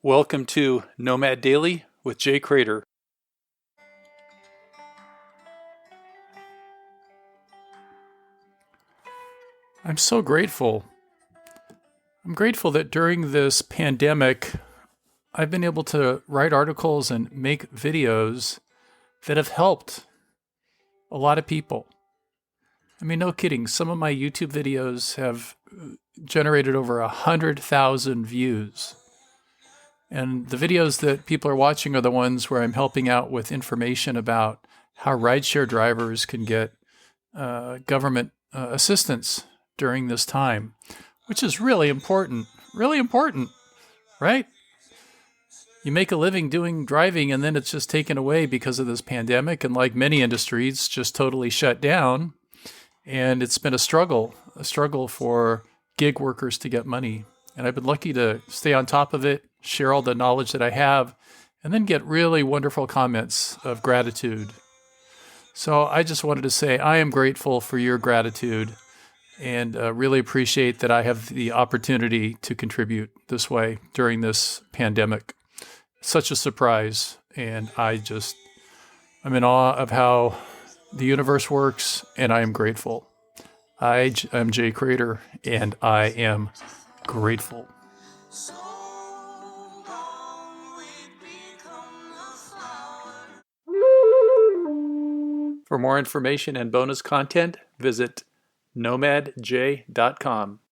Welcome to Nomad Daily with Jay Cradeur. I'm so grateful. I'm grateful that during this pandemic, I've been able to write articles and make videos that have helped a lot of people. I mean, no kidding. Some of my YouTube videos have generated over 100,000 views. And the videos that people are watching are the ones where I'm helping out with information about how rideshare drivers can get government assistance during this time, which is really important, right? You make a living doing driving and then it's just taken away because of this pandemic. And like many industries, just totally shut down. And it's been a struggle for gig workers to get money. And I've been lucky to stay on top of it, share all the knowledge that I have, and then get really wonderful comments of gratitude. So I just wanted to say I am grateful for your gratitude and really appreciate that I have the opportunity to contribute this way during this pandemic. Such a surprise, and I'm in awe of how the universe works, and I am grateful. I am Jay Cradeur, and I am grateful. For more information and bonus content, visit nomadj.com.